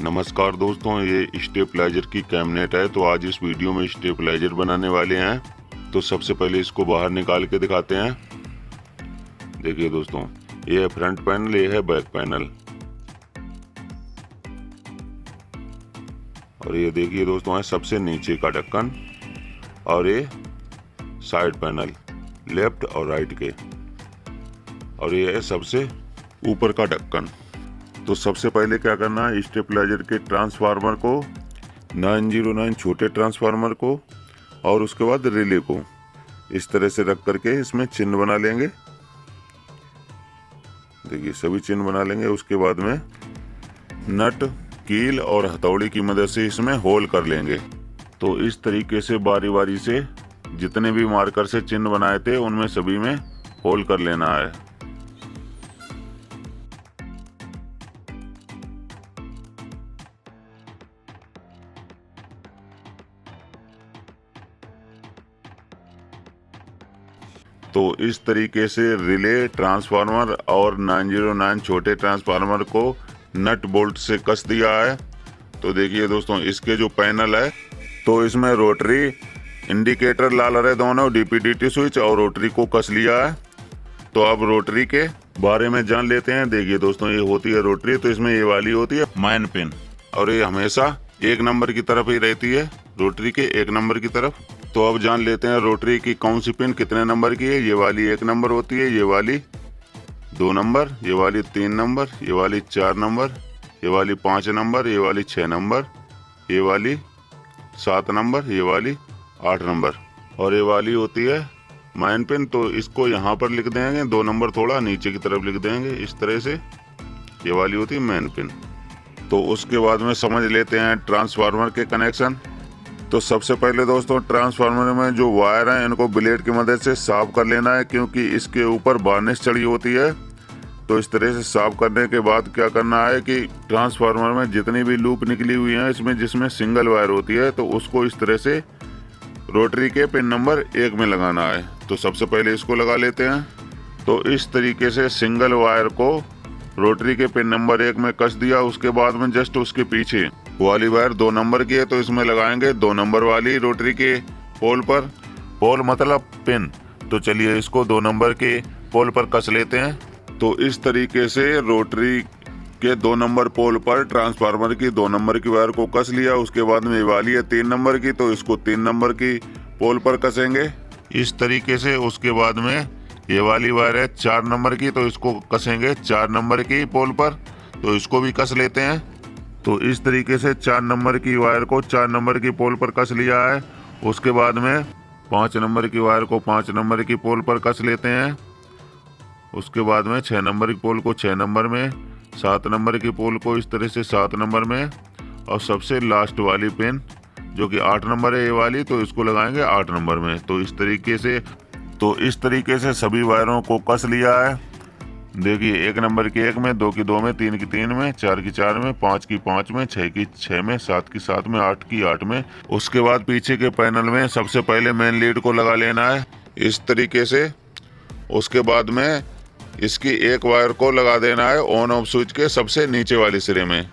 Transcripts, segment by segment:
नमस्कार दोस्तों, ये स्टेबलाइजर की कैबिनेट है। तो आज इस वीडियो में स्टेबलाइजर बनाने वाले हैं। तो सबसे पहले इसको बाहर निकाल के दिखाते हैं। देखिए दोस्तों, ये है फ्रंट पैनल, ये है बैक पैनल। और ये देखिए दोस्तों, है सबसे नीचे का ढक्कन, और ये साइड पैनल लेफ्ट और राइट के, और ये है सबसे ऊपर का ढक्कन। तो सबसे पहले क्या करना है, स्टेबलाइजर के ट्रांसफार्मर को 909 छोटे ट्रांसफार्मर को और उसके बाद रिले को इस तरह से रख करके इसमें चिन्ह बना लेंगे। देखिए सभी चिन्ह बना लेंगे। उसके बाद में नट, कील और हथौड़ी की मदद से इसमें होल कर लेंगे। तो इस तरीके से बारी बारी से जितने भी मार्कर से चिन्ह बनाए थे उनमें सभी में होल कर लेना है। तो इस तरीके से रिले, ट्रांसफार्मर और 909 छोटे ट्रांसफार्मर को नट बोल्ट से कस दिया है। तो देखिए दोस्तों, इसके जो पैनल है तो इसमें रोटरी, इंडिकेटर लाल हरे दोनों, डीपीडीटी स्विच और रोटरी को कस लिया है। तो अब रोटरी के बारे में जान लेते हैं। देखिए दोस्तों, ये होती है रोटरी। तो इसमें ये वाली होती है मैन पिन, और ये हमेशा 1 नंबर की तरफ ही रहती है, रोटरी के 1 नंबर की तरफ। तो अब जान लेते हैं रोटरी की कौन सी पिन कितने नंबर की है। ये वाली 1 नंबर होती है, ये वाली 2 नंबर, ये वाली 3 नंबर, ये वाली 4 नंबर, ये वाली 5 नंबर, ये वाली 6 नंबर, ये वाली 7 नंबर, ये वाली 8 नंबर, और ये वाली होती है मैन पिन। तो इसको यहाँ पर लिख देंगे, 2 नंबर थोड़ा नीचे की तरफ लिख देंगे इस तरह से। ये वाली होती है मैन पिन। तो उसके बाद में समझ लेते हैं ट्रांसफार्मर के कनेक्शन। तो सबसे पहले दोस्तों, ट्रांसफार्मर में जो वायर हैं इनको ब्लेड की मदद से साफ कर लेना है, क्योंकि इसके ऊपर वार्निश चढ़ी होती है। तो इस तरह से साफ करने के बाद क्या करना है कि ट्रांसफार्मर में जितनी भी लूप निकली हुई हैं इसमें जिसमें सिंगल वायर होती है तो उसको इस तरह से रोटरी के पिन नंबर 1 में लगाना है। तो सबसे पहले इसको लगा लेते हैं। तो इस तरीके से सिंगल वायर को रोटरी के पिन नंबर 1 में कस दिया। उसके बाद में जस्ट उसके पीछे वाली वायर 2 नंबर की है, तो इसमें लगाएंगे 2 नंबर वाली रोटरी के पोल पर। पोल मतलब पिन। तो चलिए इसको 2 नंबर के पोल पर कस लेते हैं। तो इस तरीके से रोटरी के 2 नंबर पोल पर ट्रांसफार्मर की 2 नंबर की वायर को कस लिया। उसके बाद में ये वाली है 3 नंबर की, तो इसको 3 नंबर की पोल पर कसेंगे इस तरीके से। उसके बाद में ये वाली वायर है 4 नंबर की, तो इसको कसेंगे 4 नंबर की पोल पर। तो इसको भी कस लेते हैं। तो इस तरीके से 4 नंबर की वायर को 4 नंबर की पोल पर कस लिया है। उसके बाद में 5 नंबर की वायर को 5 नंबर की पोल पर कस लेते हैं। उसके बाद में 6 नंबर की पोल को 6 नंबर में, 7 नंबर की पोल को इस तरह से 7 नंबर में, और सबसे लास्ट वाली पिन जो कि 8 नंबर है ये वाली, तो इसको लगाएंगे 8 नंबर में। तो इस तरीके से सभी वायरों को कस लिया है। देखिए 1 नंबर की 1 में, 2 की 2 में, 3 की 3 में, 4 की 4 में, 5 की 5 में, 6 की 6 में, 7 की 7 में, 8 की 8 में। उसके बाद पीछे के पैनल में सबसे पहले मेन लीड को लगा लेना है इस तरीके से। उसके बाद में इसकी एक वायर को लगा देना है ऑन ऑफ स्विच के सबसे नीचे वाले सिरे में,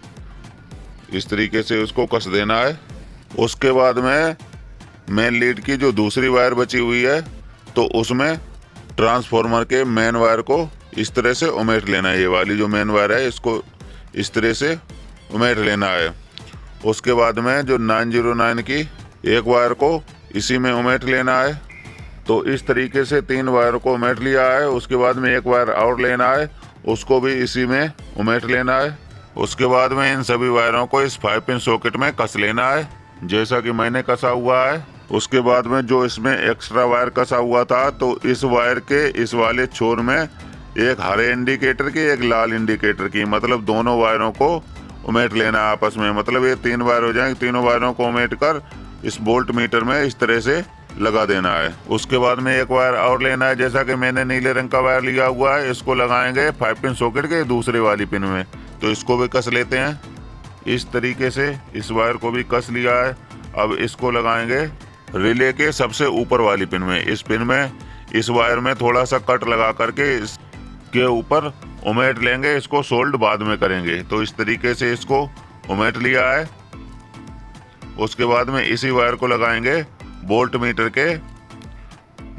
इस तरीके से उसको कस देना है। उसके बाद में मेन लीड की जो दूसरी वायर बची हुई है तो उसमें ट्रांसफार्मर के मेन वायर को इस तरह से उमेट लेना है। ये वाली जो मेन वायर है इसको इस तरह से उमेट लेना है। उसके बाद में जो 909 की एक वायर को इसी में उमेट लेना है। तो इस तरीके से 3 वायर को उमेट लिया है। उसके बाद में एक वायर और लेना है, उसको भी इसी में उमेट लेना है। उसके बाद में इन सभी वायरों को इस 5 पिन सॉकेट में कस लेना है जैसा कि मैंने कसा हुआ है। उसके बाद में जो इसमें एक्स्ट्रा वायर कसा हुआ था तो इस वायर के इस वाले छोर में एक हरे इंडिकेटर की, एक लाल इंडिकेटर की, मतलब दोनों वायरों को उमेट लेना है आपस में। मतलब ये 3 वायर हो जाएंगे, तीनों वायरों को उमेट कर इस वोल्ट मीटर में इस तरह से लगा देना है। उसके बाद में एक वायर और लेना है, जैसा कि मैंने नीले रंग का वायर लिया हुआ है, इसको लगाएंगे 5 पिन सॉकेट के दूसरे वाली पिन में। तो इसको भी कस लेते हैं इस तरीके से। इस वायर को भी कस लिया है। अब इसको लगाएंगे रिले के सबसे ऊपर वाली पिन में। इस पिन में इस वायर में थोड़ा सा कट लगा करके इसके ऊपर उमेट लेंगे, इसको सोल्ड बाद में करेंगे। तो इस तरीके से इसको उमेट लिया है। उसके बाद में इसी वायर को लगाएंगे वोल्ट मीटर के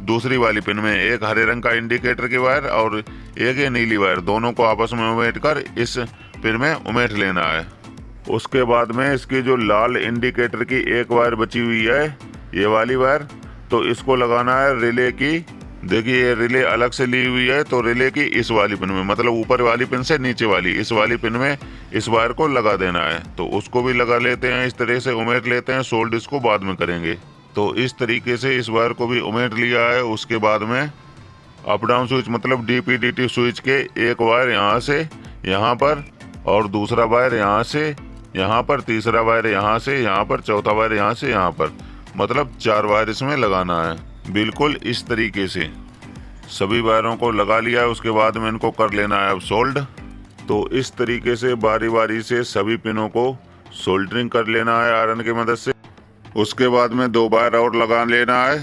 दूसरी वाली पिन में। एक हरे रंग का इंडिकेटर की वायर और एक ये नीली वायर, दोनों को आपस में उमेट कर इस पिन में उमेट लेना है। उसके बाद में इसकी जो लाल इंडिकेटर की एक वायर बची हुई है, ये वाली वायर, तो इसको लगाना है रिले की। देखिए ये रिले अलग से ली हुई है, तो रिले की इस वाली पिन में, मतलब ऊपर वाली पिन से नीचे वाली इस वाली पिन में इस वायर को लगा देना है। तो उसको भी लगा लेते हैं, इस तरह से उमेट लेते हैं। सोल्ड इसको बाद में करेंगे। तो इस तरीके से इस वायर को भी उमेट लिया है। उसके बाद में अप डाउन स्विच मतलब DP/DT स्विच के एक वायर यहाँ से यहाँ पर और दूसरा वायर यहाँ से यहाँ पर, तीसरा वायर यहाँ से यहाँ पर, चौथा वायर यहाँ से यहाँ पर, मतलब 4 वायर इसमें लगाना है। बिल्कुल इस तरीके से सभी वायरों को लगा लिया है। उसके बाद में इनको कर लेना है अब सोल्ड। तो इस तरीके से बारी बारी से सभी पिनों को सोल्डरिंग कर लेना है आयरन की मदद से। उसके बाद में 2 वायर और लगा लेना है।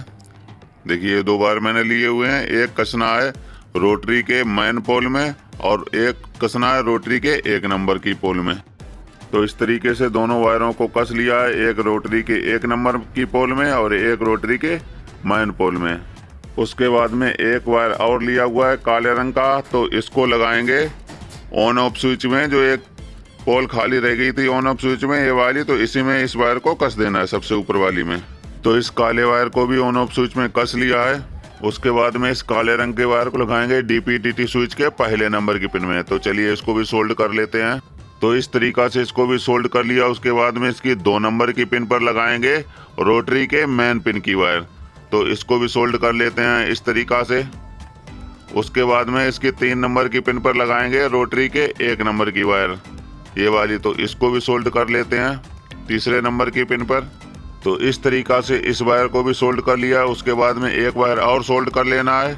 देखिए 2 वायर मैंने लिए हुए हैं। एक कसना है रोटरी के मेन पोल में और एक कसना है रोटरी के 1 नंबर की पोल में। तो इस तरीके से दोनों वायरों को कस लिया है, एक रोटरी के 1 नंबर की पोल में और एक रोटरी के मेन पोल में। उसके बाद में एक वायर और लिया हुआ है काले रंग का, तो इसको लगाएंगे ऑन ऑफ स्विच में। जो एक पोल खाली रह गई थी ऑन ऑफ स्विच में, ये वाली, तो इसी में इस वायर को कस देना है सबसे ऊपर वाली में। तो इस काले वायर को भी ऑन ऑफ स्विच में कस लिया है। उसके बाद में इस काले रंग के वायर को लगाएंगे DP/DT स्विच के पहले नंबर की पिन में। तो चलिए इसको भी सोल्ड कर लेते हैं। तो इस तरीका से इसको भी सोल्ड कर लिया। उसके बाद में इसकी 2 नंबर की पिन पर लगाएंगे रोटरी के मेन पिन की वायर। तो इसको भी सोल्ड कर लेते हैं इस तरीका से। उसके बाद में इसकी 3 नंबर की पिन पर लगाएंगे रोटरी के 1 नंबर की वायर, ये वाली। तो इसको भी सोल्ड कर लेते हैं तीसरे नंबर की पिन पर। तो इस तरीका से इस वायर को भी सोल्ड कर लिया। उसके बाद में एक वायर और सोल्ड कर लेना है,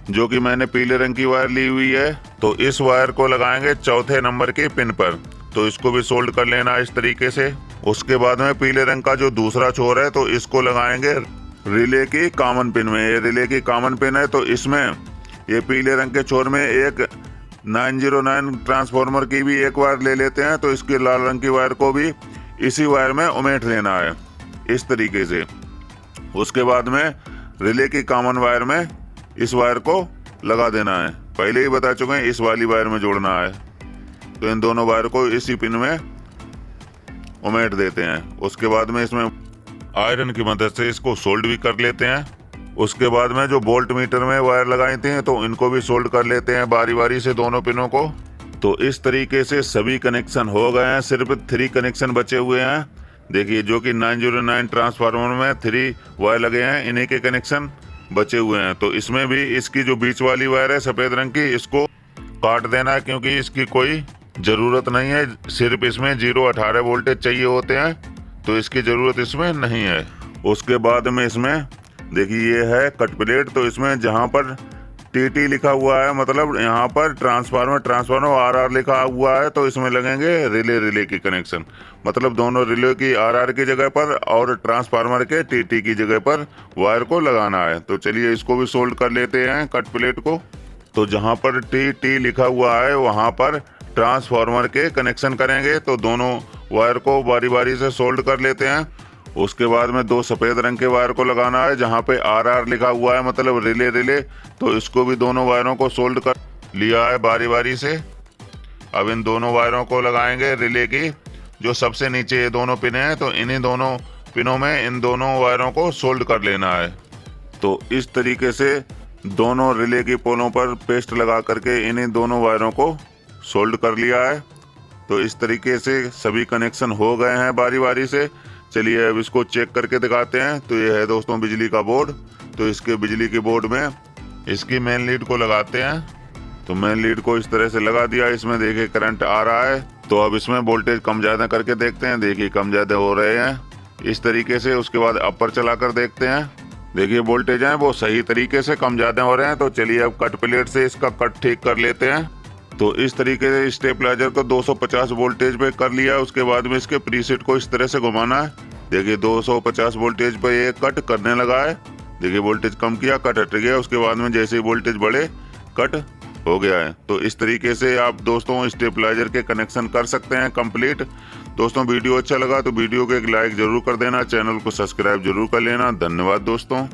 जो कि मैंने पीले रंग की वायर ली हुई है। तो इस वायर को लगाएंगे चौथे नंबर की पिन पर। तो इसको भी सोल्ड कर लेना है इस तरीके से। उसके बाद में पीले रंग का जो दूसरा छोर है, तो इसको लगाएंगे रिले की कॉमन पिन में। ये रिले की कॉमन पिन है, तो इसमें ये पीले रंग के छोर में एक 909 ट्रांसफार्मर की भी एक वायर ले लेते हैं। तो इसकी लाल रंग की वायर को भी इसी वायर में उमेट लेना है इस तरीके से। उसके बाद में रिले की कॉमन वायर में इस वायर को लगा देना है। पहले ही बता चुके हैं, इस वाली वायर में जोड़ना है। तो इन दोनों वायर को इसी पिन में उमेट देते हैं। उसके बाद में इसमें आयरन की मदद से इसको सोल्ड भी कर लेते हैं। उसके बाद में जो वोल्ट मीटर में वायर लगाई थी, तो इनको भी सोल्ड कर लेते हैं बारी बारी से दोनों पिनों को। तो इस तरीके से सभी कनेक्शन हो गए हैं। सिर्फ 3 कनेक्शन बचे हुए हैं। देखिए, जो कि 909 ट्रांसफार्मर में 3 वायर लगे हैं, इन्हीं के कनेक्शन बचे हुए हैं। तो इसमें भी इसकी जो बीच वाली वायर है सफेद रंग की, इसको काट देना है, क्योंकि इसकी कोई जरूरत नहीं है। सिर्फ इसमें 0-18 वोल्टेज चाहिए होते हैं, तो इसकी जरूरत इसमें नहीं है। उसके बाद में इसमें देखिए ये है कट प्लेट। तो इसमें जहां पर TT लिखा हुआ है, मतलब यहाँ पर ट्रांसफार्मर RR लिखा हुआ है, तो इसमें लगेंगे रिले की कनेक्शन। मतलब दोनों रिले की RR की जगह पर और ट्रांसफार्मर के TT की जगह पर वायर को लगाना है। तो चलिए इसको भी सोल्ड कर लेते हैं कट प्लेट को। तो जहाँ पर TT लिखा हुआ है वहाँ पर ट्रांसफार्मर के कनेक्शन करेंगे। तो दोनों वायर को बारी बारी से सोल्ड कर लेते हैं। उसके बाद में 2 सफेद रंग के वायर को लगाना है जहाँ पे RR लिखा हुआ है, मतलब रिले। तो इसको भी दोनों वायरों को सोल्ड कर लिया है बारी बारी से। अब इन दोनों वायरों को लगाएंगे रिले की जो सबसे नीचे ये दोनों पिन हैं। तो इन्हीं दोनों पिनों में इन दोनों वायरों को सोल्ड कर लेना है। तो इस तरीके से दोनों रिले की पोलों पर पेस्ट लगा करके इन्हीं दोनों वायरों को सोल्ड कर लिया है। तो इस तरीके से सभी कनेक्शन हो गए हैं बारी बारी से। चलिए अब इसको चेक करके दिखाते हैं। तो ये है दोस्तों बिजली का बोर्ड। तो इसके बिजली के बोर्ड में इसकी मेन लीड को लगाते हैं। तो मेन लीड को इस तरह से लगा दिया। इसमें देखिए करंट आ रहा है। तो अब इसमें वोल्टेज कम ज़्यादा करके देखते हैं। देखिए कम ज़्यादा हो रहे हैं इस तरीके से। उसके बाद अपर चला कर देखते हैं। देखिए वोल्टेज हैं वो सही तरीके से कम ज़्यादा हो रहे हैं। तो चलिए अब कट प्लेट से इसका कट ठीक कर लेते हैं। तो इस तरीके से स्टेबलाइजर को 250 वोल्टेज पे कर लिया। उसके बाद में इसके प्रीसेट को इस तरह से घुमाना है। देखिए 250 वोल्टेज पे ये कट करने लगा है। देखिए वोल्टेज कम किया, कट हट गया। उसके बाद में जैसे ही वोल्टेज बढ़े कट हो गया है। तो इस तरीके से आप दोस्तों स्टेबलाइजर के कनेक्शन कर सकते हैं कंप्लीट। दोस्तों वीडियो अच्छा लगा तो वीडियो को एक लाइक जरूर कर देना, चैनल को सब्सक्राइब जरूर कर लेना। धन्यवाद दोस्तों।